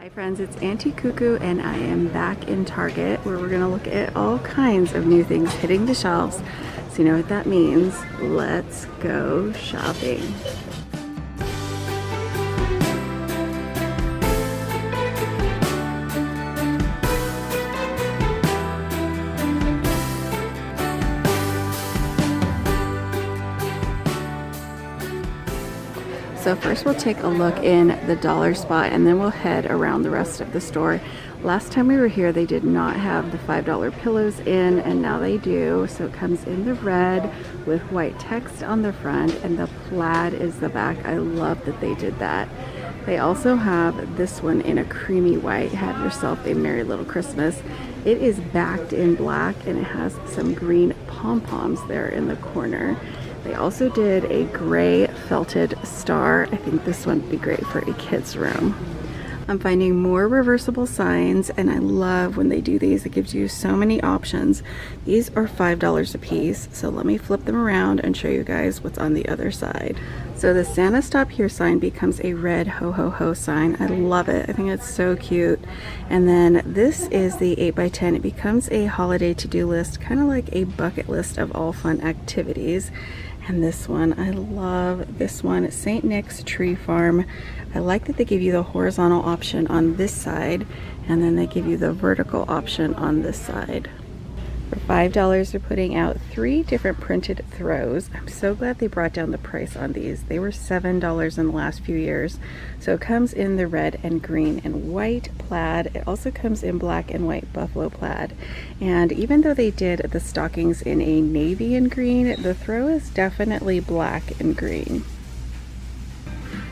Hi friends, it's Auntie Cuckoo and I am back in Target where we're going to look at all kinds of new things hitting the shelves. So you know what that means. Let's go shopping. So first we'll take a look in the dollar spot and then we'll head around the rest of the store. Last time we were here they did not have the $5 pillows in, and now they do. So it comes in the red with white text on the front and the plaid is the back. I love that they did that. They also have this one in a creamy white. Have yourself a merry little Christmas. It is backed in black and it has some green pom-poms there in the corner. They also did a gray felted star. I think this one would be great for a kid's room. I'm finding more reversible signs and I love when they do these. It gives you so many options. These are $5 a piece. So let me flip them around and show you guys what's on the other side. So the Santa Stop Here sign becomes a red ho ho ho sign. I love it. I think it's so cute. And then this is the 8x10. It becomes a holiday to-do list, kind of like a bucket list of all fun activities. And this one, I love this one, St. Nick's Tree Farm. I like that they give you the horizontal option on this side and then they give you the vertical option on this side. For $5, they're putting out 3 different printed throws. I'm so glad they brought down the price on these. They were $7 in the last few years. So it comes in the red and green and white plaid. It also comes in black and white buffalo plaid. And even though they did the stockings in a navy and green, the throw is definitely black and green.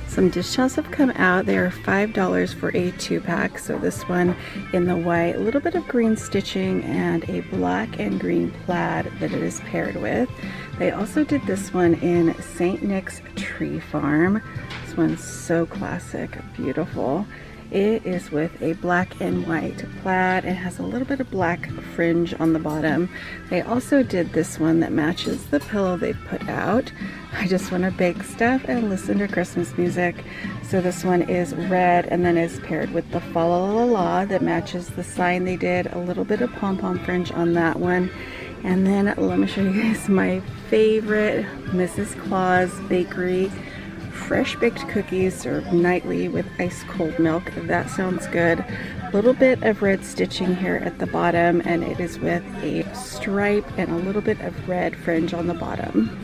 Some dish towels have come out. They are $5 for a 2-pack. So this one in the white, a little bit of green stitching and a black and green plaid that it is paired with. They also did this one in St. Nick's Tree Farm. This one's so classic, beautiful. It is with a black and white plaid. It has a little bit of black fringe on the bottom. They also did this one that matches the pillow they've put out. I just want to bake stuff and listen to Christmas music. So this one is red and then is paired with the Fa La La La that matches the sign they did. A little bit of pom-pom fringe on that one. And then let me show you guys my favorite Mrs. Claus Bakery fresh baked cookies served nightly with ice cold milk. That sounds good. A little bit of red stitching here at the bottom and it is with a stripe and a little bit of red fringe on the bottom.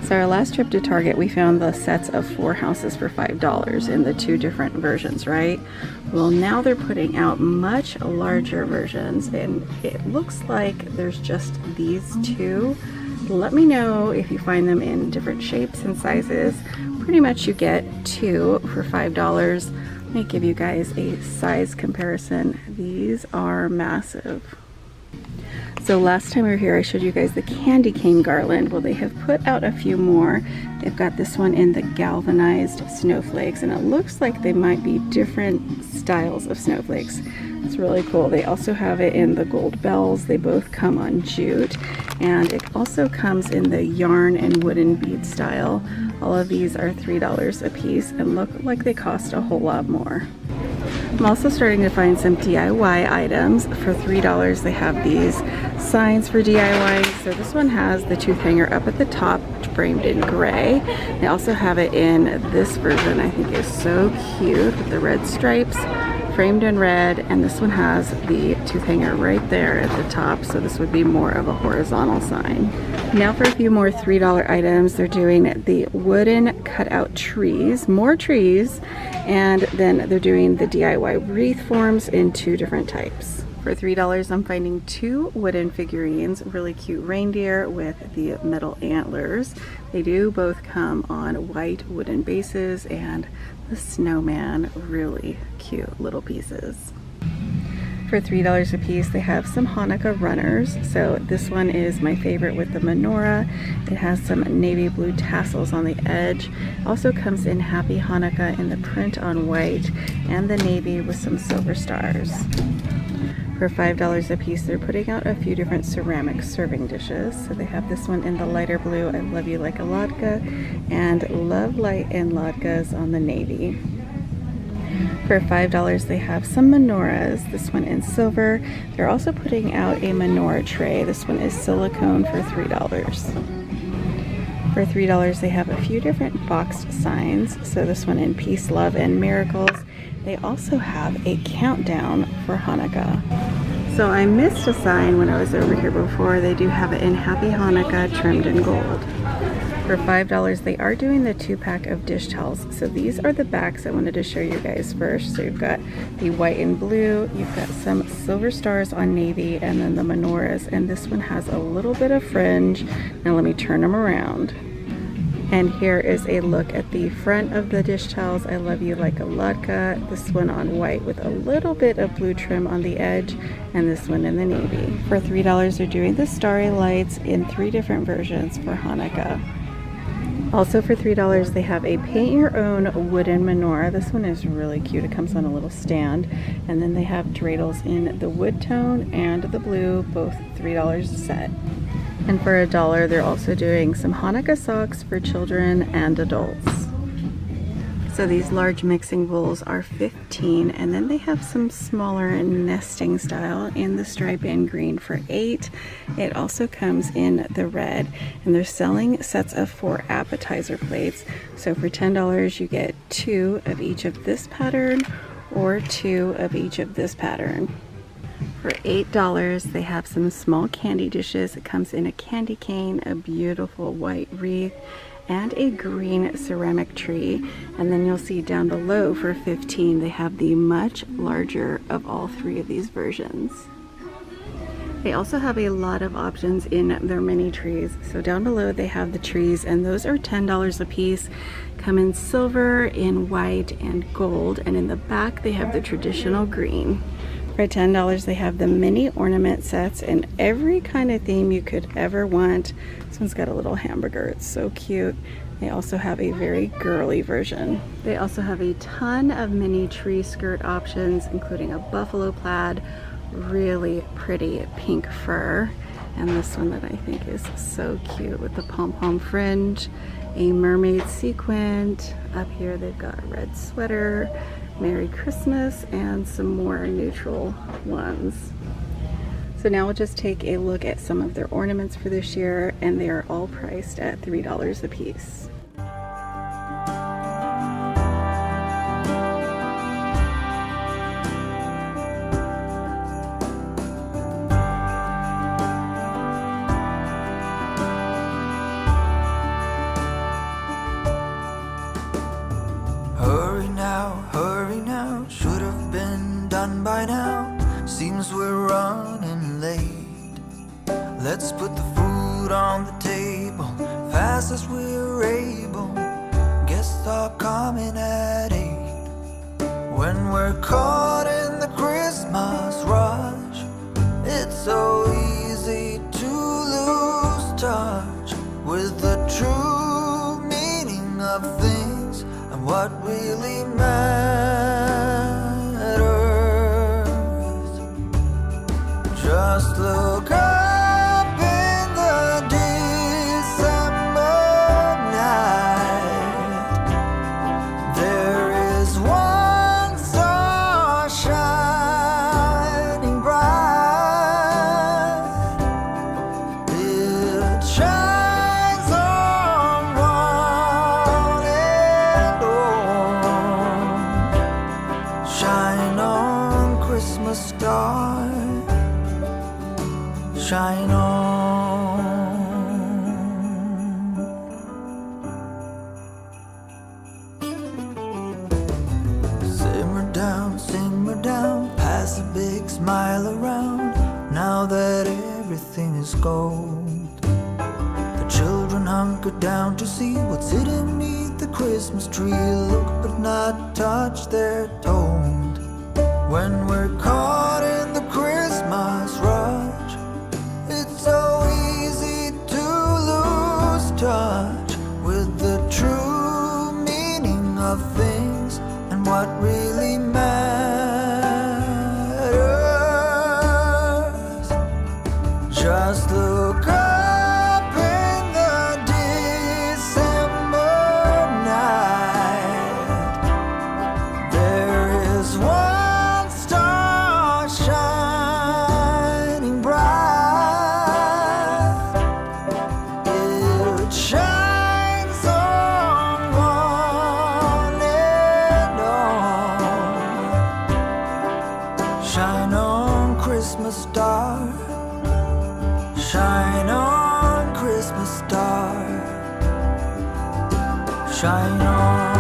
So our last trip to Target we found the sets of 4 houses for $5 in the 2 different versions, right? Well, now they're putting out much larger versions and it looks like there's just these 2. Let me know if you find them in different shapes and sizes. Pretty much you get 2 for $5. Let me give you guys a size comparison. These are massive. So last time we were here I showed you guys the candy cane garland. Well, they have put out a few more. They've got this one in the galvanized snowflakes and it looks like they might be different styles of snowflakes. It's really cool. They also have it in the gold bells. They both come on jute and it also comes in the yarn and wooden bead style. All of these are $3 a piece and look like they cost a whole lot more. I'm also starting to find some DIY items. For $3 they have these signs for DIY. So this one has the tooth hanger up at the top framed in gray. They also have it in this version. I think is so cute with the red stripes framed in red, and this one has the tooth hanger right there at the top, so this would be more of a horizontal sign. Now for a few more $3 items. They're doing the wooden cutout trees, more trees, and then they're doing the DIY wreath forms in 2 different types. For $3 I'm finding 2 wooden figurines, really cute reindeer with the metal antlers. They do both come on white wooden bases and the snowman, really cute little pieces. For $3 a piece they have some Hanukkah runners. So this one is my favorite with the menorah. It has some navy blue tassels on the edge. Also comes in Happy Hanukkah in the print on white and the navy with some silver stars. For $5 a piece, they're putting out a few different ceramic serving dishes. So they have this one in the lighter blue, I Love You Like a Latke, and Love Light and Latkes on the navy. For $5 they have some menorahs, this one in silver. They're also putting out a menorah tray. This one is silicone for $3. For $3 they have a few different boxed signs. So this one in peace, love, and miracles. They also have a countdown for Hanukkah. So I missed a sign when I was over here before. They do have it in Happy Hanukkah trimmed in gold. For $5 they are doing the 2-pack of dish towels. So these are the backs I wanted to show you guys first. So you've got the white and blue, you've got some silver stars on navy, and then the menorahs. And this one has a little bit of fringe. Now let me turn them around. And here is a look at the front of the dish towels. I love you like a latke. This one on white with a little bit of blue trim on the edge, and this one in the navy. For $3 they're doing the starry lights in 3 different versions for Hanukkah. Also for $3 they have a paint your own wooden menorah. This one is really cute. It comes on a little stand. And then they have dreidels in the wood tone and the blue, both $3 a set. And for $1 they're also doing some Hanukkah socks for children and adults. So these large mixing bowls are $15, and then they have some smaller nesting style in the stripe and green for $8. It also comes in the red, and they're selling sets of 4 appetizer plates. So for $10 you get 2 of each of this pattern or 2 of each of this pattern. For $8 they have some small candy dishes. It comes in a candy cane, a beautiful white wreath, and a green ceramic tree. And then you'll see down below for $15 they have the much larger of all 3 of these versions. They also have a lot of options in their mini trees. So down below they have the trees, and those are $10 a piece. Come in silver, in white, and gold, and in the back they have the traditional green. For $10 they have the mini ornament sets in every kind of theme you could ever want. This one's got a little hamburger, it's so cute. They also have a very girly version. They also have a ton of mini tree skirt options, including a buffalo plaid, really pretty pink fur, and this one that I think is so cute with the pom-pom fringe, a mermaid sequin. Up here they've got a red sweater, Merry Christmas, and some more neutral ones. So now we'll just take a look at some of their ornaments for this year, and they are all priced at $3 a piece. Hurry now, should have been done by now. Seems we're running late. Let's put the food on the table, fast as we're able. Guests are coming at 8. When we're caught in the Christmas rush, it's so easy to lose touch with the true meaning of things and what really matters. Just look up in the December night. There is one star shining bright. It shines on one and all. Shine on, Christmas star. Shine on. Simmer down, pass a big smile around. Now that everything is gold, the children hunker down to see what's hidden beneath the Christmas tree. Look but not touch, they're told. When we're caught in the Christmas rush, it's so easy to lose touch with the true meaning of things and what really matters. Just look up in the December night. There is Christmas star. Shine on, Christmas star. Shine on.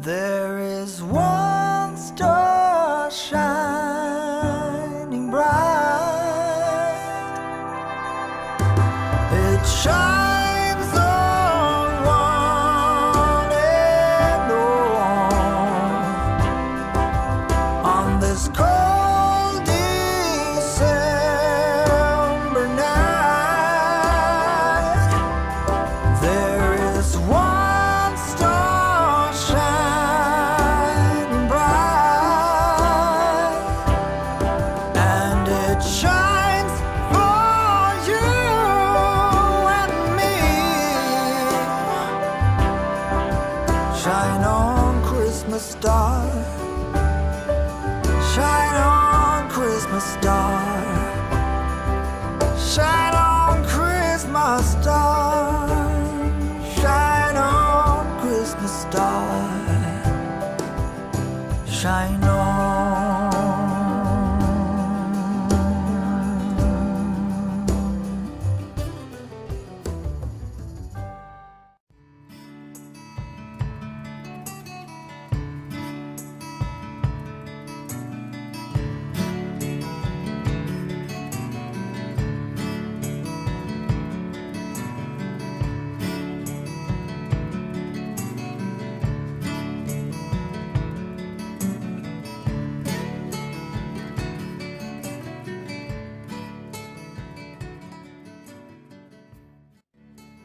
There is one star shining bright. It shines on one and on this cold December night. There is one star shining bright, and it shines for you and me. Shine on, Christmas star. Shine on, Christmas star. Shine on, Christmas star. Shine on, Christmas star. Shine on.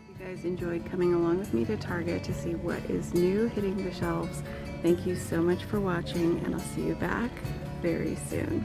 You guys enjoyed coming along with me to Target to see what is new hitting the shelves. Thank you so much for watching, and I'll see you back very soon.